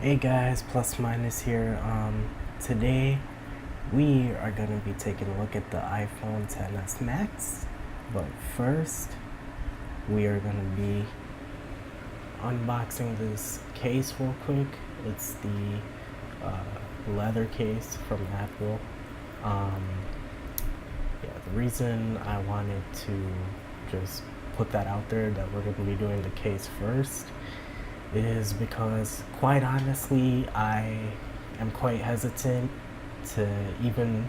Hey guys, Plus Minus here. Today we are gonna be taking a look at the iPhone XS Max, but first we are gonna be unboxing this case real quick. It's the leather case from Apple. Um, the reason I wanted to just put that out there that we're gonna be doing the case first is because, quite honestly, I am quite hesitant to even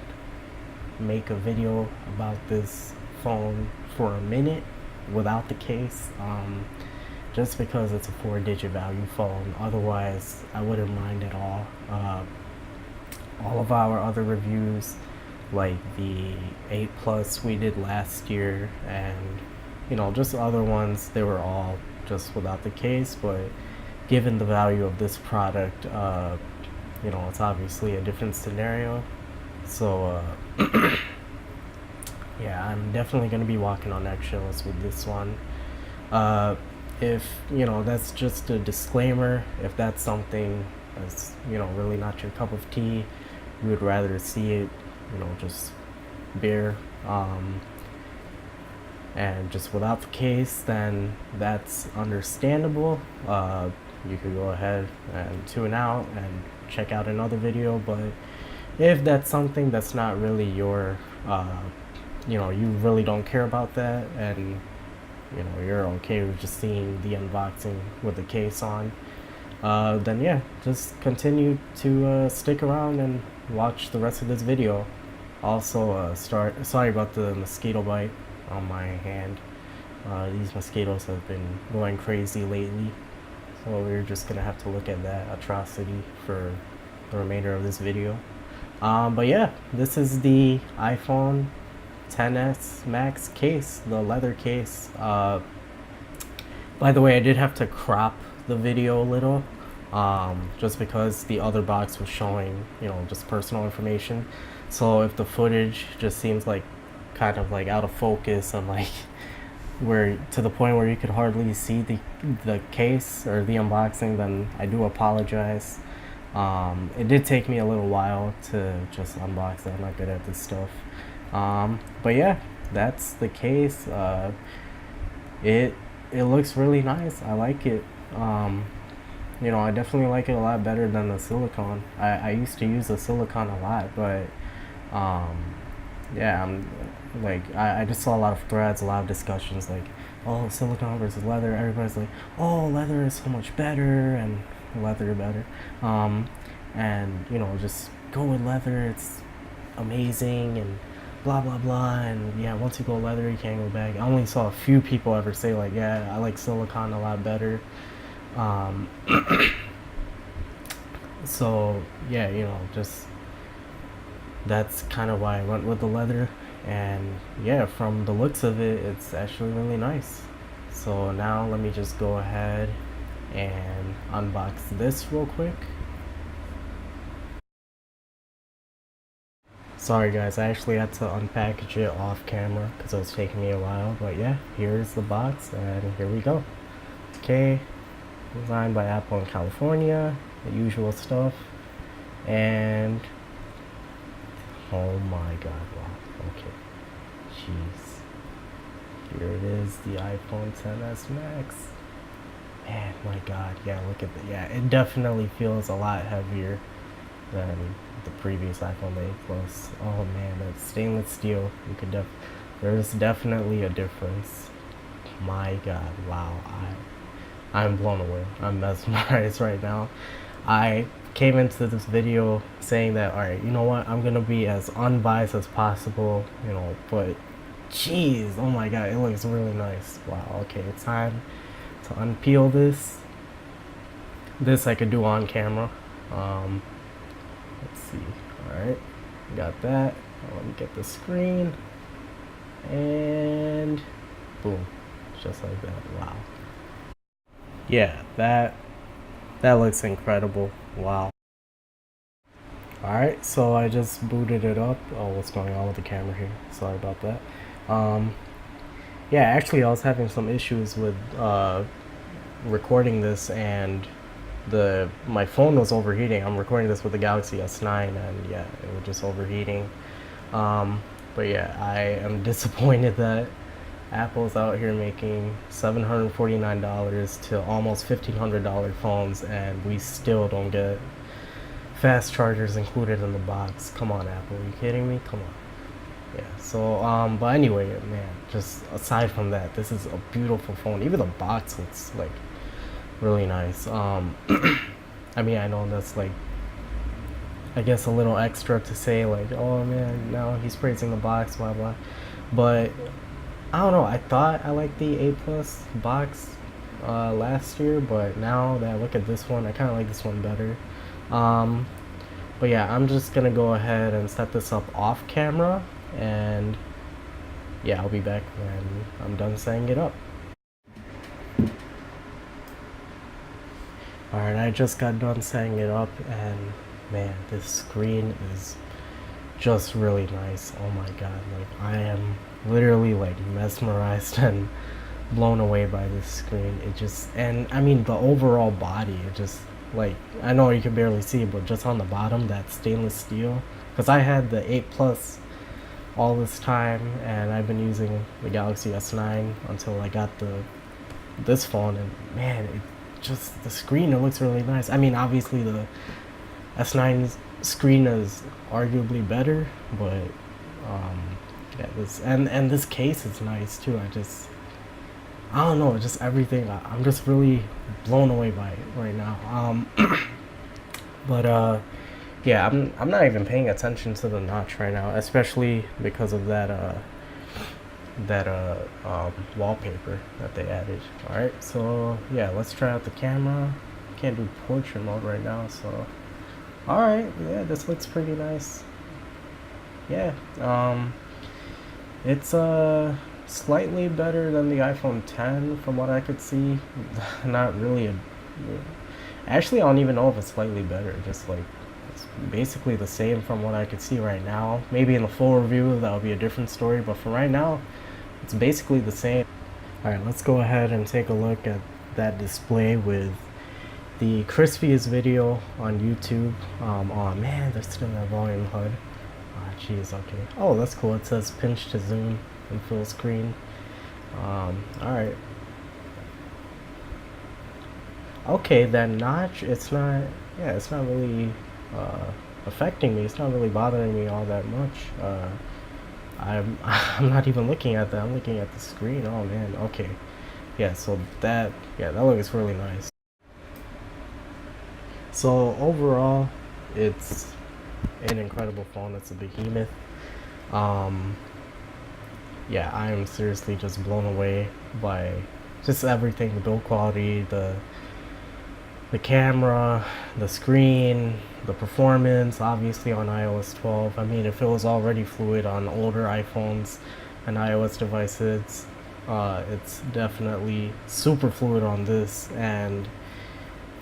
make a video about this phone for a minute without the case, just because it's a 4-digit value phone. Otherwise, I wouldn't mind at all. All of our other reviews, like the 8 Plus we did last year, and just other ones, they were all just without the case. But given the value of this product, it's obviously a different scenario. So yeah, I'm definitely going to be walking on eggshells with this one. If that's just a disclaimer. If that's something that's really not your cup of tea, you would rather see it just bare, and just without the case, then that's understandable. You could go ahead and tune out and check out another video. But if that's something that's not really your you really don't care about that, and you're okay with just seeing the unboxing with the case on, then yeah, just continue to stick around and watch the rest of this video. Also, sorry about the mosquito bite on my hand. These mosquitoes have been going crazy lately, so we're just gonna have to look at that atrocity for the remainder of this video. But yeah, this is the iPhone XS Max case, the leather case. By the way, I did have to crop the video a little, just because the other box was showing, just personal information. So if the footage just seems like kind of like out of focus and like where to the point where you could hardly see the case or the unboxing, then I do apologize. It did take me a little while to just unbox it. I'm not good at this stuff. But yeah, that's the case. It looks really nice. I like it. I definitely like it a lot better than the silicone. I used to use the silicone a lot, but yeah, I just saw a lot of threads, a lot of discussions like, oh, silicone versus leather. Everybody's like, oh, leather is so much better and leather better. And just go with leather, it's amazing and blah blah blah. And yeah, once you go leather, you can't go back. I only saw a few people ever say like, yeah, I like silicone a lot better. So yeah, just that's kind of why I went with the leather. And yeah, from the looks of it, it's actually really nice. So now let me just go ahead and unbox this real quick. Sorry guys, I actually had to unpackage it off camera because it was taking me a while. But yeah, here's the box and here we go. Okay, designed by Apple in California, the usual stuff. And oh my god, wow, okay, jeez, here it is, the iPhone XS Max. Man, my god, yeah, look at that. Yeah, it definitely feels a lot heavier than the previous iPhone 8 Plus. Oh man, that stainless steel, there's definitely a difference. My god, wow, I'm blown away. I'm mesmerized right now. I came into this video saying that, alright, you know what, I'm gonna be as unbiased as possible, but jeez, oh my god, it looks really nice. Wow, okay, it's time to unpeel this. This I could do on camera. Let's see. Alright, got that. Let me get the screen. And boom. Just like that. Wow. Yeah, that looks incredible. Wow. Alright, so I just booted it up. Oh, what's going on with the camera here? Sorry about that. Yeah, actually I was having some issues with recording this, and my phone was overheating. I'm recording this with the Galaxy S9, and yeah, it was just overheating. But yeah, I am disappointed that Apple's out here making $749 to almost $1,500 phones, and we still don't get fast chargers included in the box. Come on, Apple, are you kidding me? Come on. Yeah. So, but anyway, man, just aside from that, this is a beautiful phone. Even the box looks like really nice. I mean, I know that's like, I guess a little extra to say like, oh man, now he's praising the box, blah blah. But I don't know. I thought I liked the 8 Plus box last year, but now that I look at this one, I kind of like this one better. Um, but yeah, I'm just gonna go ahead and set this up off camera, and yeah, I'll be back when I'm done setting it up. Alright, I just got done setting it up, and man, this screen is just really nice. Oh my god, like I am literally like mesmerized and blown away by this screen. It just, and I mean the overall body, it just, like, I know you can barely see it, but just on the bottom, that stainless steel, because I had the 8 Plus all this time, and I've been using the Galaxy S9 until I got this phone, and man, it just, the screen, it looks really nice. I mean, obviously the S9's screen is arguably better, but yeah, this, and this case is nice too. I don't know, just everything. I'm just really blown away by it right now. But yeah, I'm not even paying attention to the notch right now, especially because of that wallpaper that they added. All right, so yeah, let's try out the camera. Can't do portrait mode right now, so all right, yeah, this looks pretty nice. Yeah, it's slightly better than the iPhone 10 from what I could see. Not really actually, I don't even know if it's slightly better. Just like, it's basically the same from what I could see right now. Maybe in the full review that'll be a different story, but for right now, it's basically the same. Alright, let's go ahead and take a look at that display with the crispiest video on YouTube. Oh man, there's still that volume HUD. Oh jeez, okay. Oh, that's cool. It says pinch to zoom in full screen. Alright. Okay, that notch, it's not, yeah, it's not really affecting me. It's not really bothering me all that much. I'm not even looking at that. I'm looking at the screen. Oh man, okay. Yeah, so that, yeah, that looks really nice. So overall, it's an incredible phone. It's a behemoth. Yeah, I am seriously just blown away by just everything, the build quality, the camera, the screen, the performance, obviously on iOS 12. I mean, if it was already fluid on older iPhones and iOS devices, it's definitely super fluid on this. And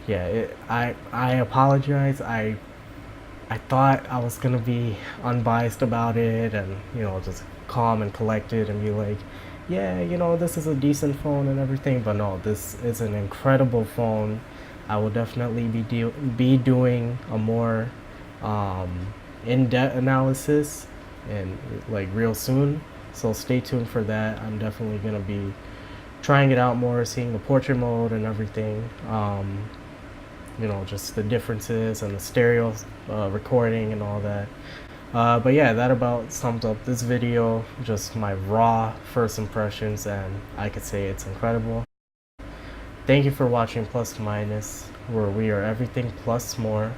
yeah, I apologize. I thought I was gonna be unbiased about it, and you know, just calm and collected and be like, yeah, you know, this is a decent phone and everything. But no, this is an incredible phone. I will definitely be doing a more in-depth analysis and like real soon. So stay tuned for that. I'm definitely gonna be trying it out more, seeing the portrait mode and everything. You know, just the differences and the stereo recording and all that. But yeah, that about sums up this video. Just my raw first impressions, and I could say it's incredible. Thank you for watching Plus Minus, where we are everything plus more,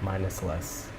minus less.